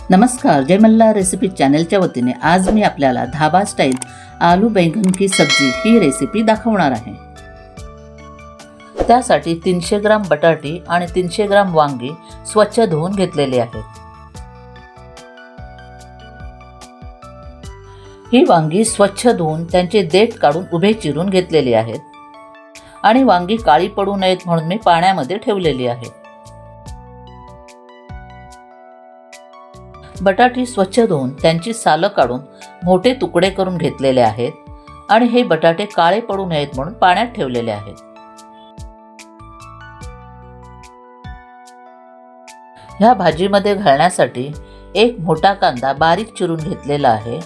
नमस्कार, जय मल्हार रेसिपी चॅनलच्या वतीने आज मी आपल्याला धाबा स्टाईल आलू बैंगन की सब्जी ही रेसिपी दाखवणार आहे। त्यासाठी 300 ग्राम बटाटे आणि 300 ग्राम वांगी स्वच्छ धुवून घेतलेले आहेत। ही वांगी स्वच्छ धुवून त्यांचे देठ काढून उभे चिरून घेतलेले आहेत आणि वांगी काळी पडू नयेत म्हणून मी पाण्यामध्ये ठेवलेली आहेत। बटाटे स्वच्छ धुवून त्यांची सालं काढून मोठे तुकडे करून घेतलेले आहेत आणि हे बटाटे काळे पडू नयेत म्हणून पाण्यात ठेवलेले आहेत। ह्या भाजीमध्ये घालण्यासाठी एक मोठा कांदा बारीक चिरून घेतलेला आहे।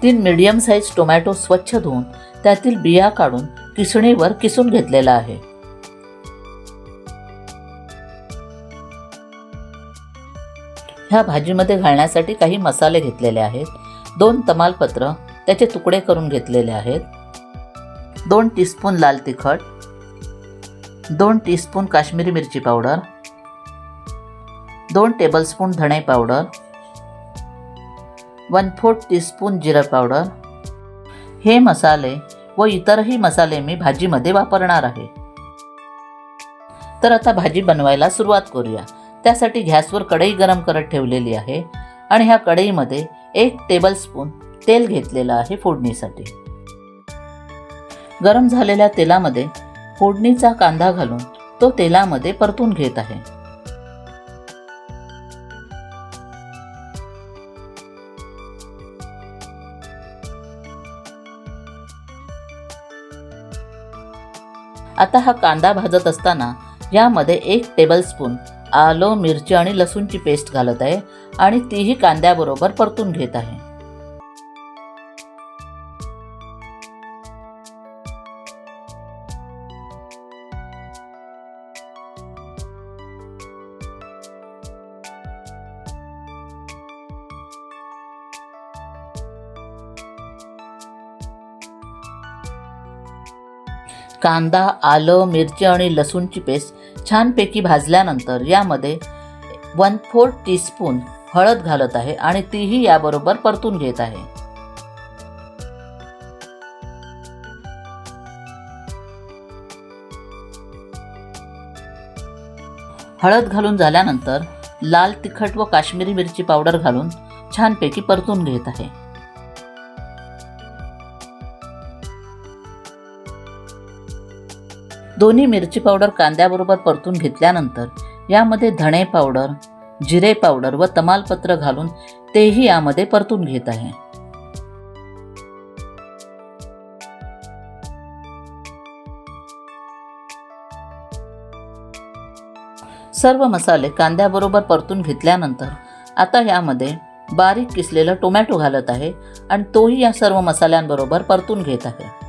3 मीडियम साइज टोमॅटो स्वच्छ धुवून त्यातील बिया काढून किसणीवर किसून घेतलेला आहे। ह्या भाजीमध्ये घालण्यासाठी काही मसाले घेतलेले आहेत। 2 तमालपत्र त्याचे तुकडे करून घेतलेले आहेत। 2 टीस्पून लाल तिखट, 2 टीस्पून काश्मीरी मिरची पावडर, 2 टेबलस्पून धणे पावडर, 1/4 टीस्पून जिरा पावडर। हे मसाले व इतरही मसाले मी भाजीमध्ये वापरणार आहे। तर आता भाजी बनवायला सुरुवात करूया। त्यासाठी गॅसवर कढई गरम करत ठेवलेली आहे आणि ह्या कढईमध्ये 1 टेबलस्पून तेल घेतलेलं आहे फोडणीसाठी। गरम झालेल्या तेलामध्ये फोडणीचा कांदा घालून तो तेलामध्ये परतून घेत आहे। आता हा कांदा भाजत असताना यामध्ये 1 टेबलस्पून आलं, मिरची आणि लसूणची पेस्ट घालत आहे आणि तीही कांद्याबरोबर परतून घेत आहे। कांदा, आलं, मिरची आणि लसूणची पेस्ट छानपैकी भाजल्यानंतर यामध्ये 1/4 टीस्पून हळद घालत आहे आणि तीही याबरोबर परतून घेत आहे। हळद घालून झाल्यानंतर लाल तिखट व काश्मीरी मिरची पावडर घालून छानपैकी परतून घेत आहे। दोन्ही मिरची पावडर कांद्याबरोबर परतून घेतल्यानंतर यामध्ये धणे पावडर, जिरे पावडर व तमालपत्र घालून तेही यामध्ये परतून घेत आहे। सर्व मसाले कांद्याबरोबर परतून घेतल्यानंतर आता यामध्ये बारीक किसलेला टोमॅटो घालत आहे आणि तोही या सर्व मसाल्यांबरोबर परतून घेत आहे।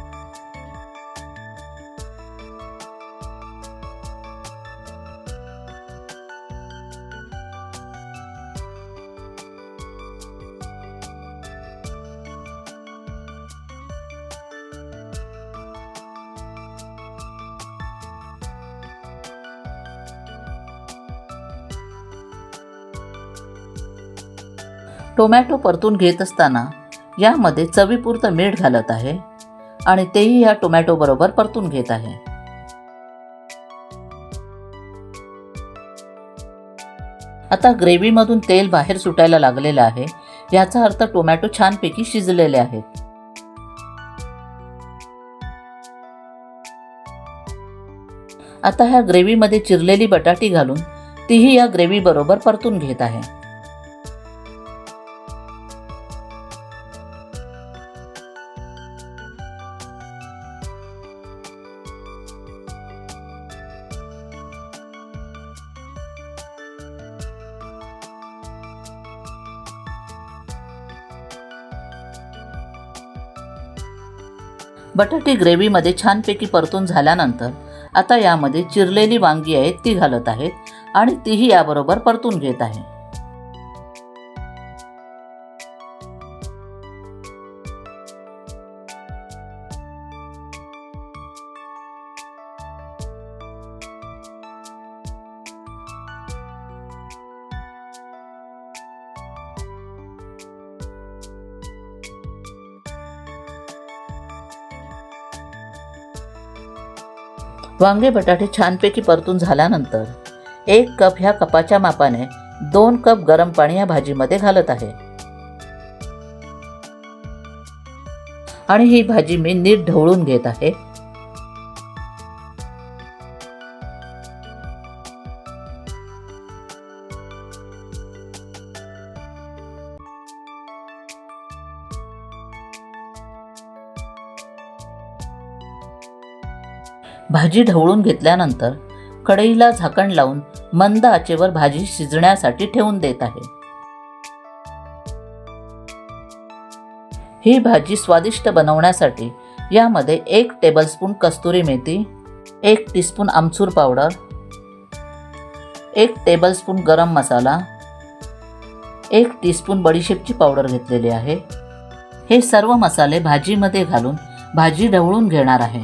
टोमॅटो परतून घेत असताना यामध्ये चवीपुरतं मीठ घालत आहे आणि तेही या टोमॅटो बरोबर परतून घेत आहे। आता ग्रेव्हीमधून तेल बाहेर सुटायला लागलेलं आहे, याचा अर्थ टोमॅटो छानपैकी शिजलेले आहेत। आता ह्या ग्रेव्हीमध्ये चिरलेली बटाटी घालून तीही या ग्रेव्ही बरोबर परतून घेत आहे। बटाटे ग्रेव्हीमध्ये छानपैकी परतून झाल्यानंतर आता यामध्ये चिरलेली वांगी आहेत ती घालत आहेत आणि तीही याबरोबर परतून घेत आहे। वांगे बटाटे छानपैकी परतून झाल्यानंतर 1 कप ह्या कपाच्या मापाने 2 कप गरम पाणी या भाजीमध्ये घालत आहे आणि ही भाजी मी नीट ढवळून घेत आहे. भाजी ढवळून घेतल्यानंतर कढईला झाकण लावून मंद आचेवर भाजी शिजण्यासाठी ठेवून देत आहे. ही भाजी स्वादिष्ट बनवण्यासाठी यामध्ये 1 टेबलस्पून कस्तुरी मेथी, 1 टीस्पून आमचूर पावडर, 1 टेबलस्पून गरम मसाला, 1 टीस्पून बडीशेपची पावडर घेतलेली आहे. हे सर्व मसाले भाजीमध्ये घालून भाजी ढवळून घेणार आहे.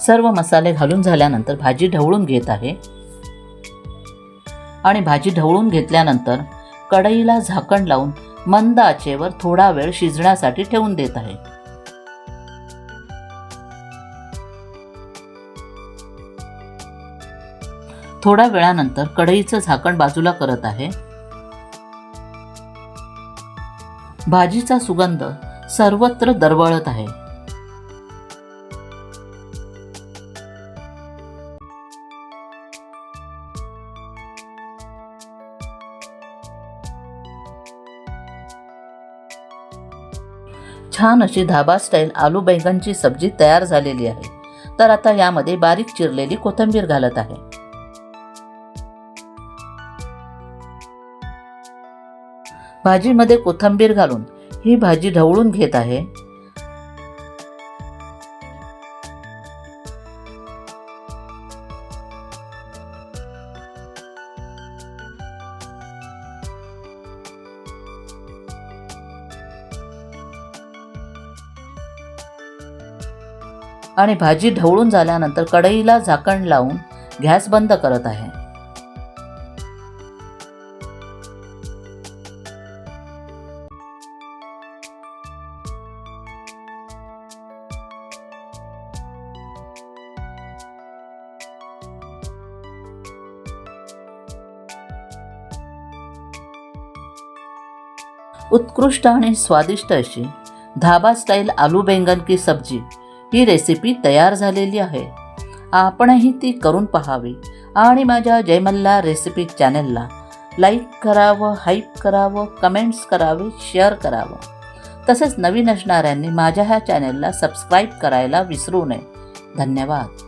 सर्व मसाले घालून झाल्यानंतर भाजी ढवळून घेत आहे आणि भाजी ढवळून घेतल्यानंतर कढईला झाकण लावून मंद आचेवर थोडा वेळ शिजण्यासाठी ठेवून देत आहे. थोड्या वेळानंतर कढईचं झाकण बाजूला करत आहे. भाजीचा सुगंध सर्वत्र दरवळत आहे. छान अशी धाबा स्टाईल आलू बैंगनची सब्जी तयार झालेली आहे. तर आता यामध्ये बारीक चिरलेली कोथिंबीर घालत आहे. भाजीमध्ये कोथिंबीर घालून ही भाजी ढवळून घेत आहे. आणि भाजी ढवळून झाल्यानंतर कढईला झाकण लावून गॅस बंद करत आहे. उत्कृष्ट आणि स्वादिष्ट अशी धाबा स्टाईल आलू बैंगन की सब्जी ही रेसिपी तयार झालेली आहे. आपणही ती करून पाहावी आणि माझ्या जय मल्हार रेसिपी चॅनेलला लाईक करावं, हाईप करावं, कमेंट्स करावे, शेअर करावं. तसेच नवीन असणाऱ्यांनी माझ्या ह्या चॅनेलला सबस्क्राईब करायला विसरू नये. धन्यवाद.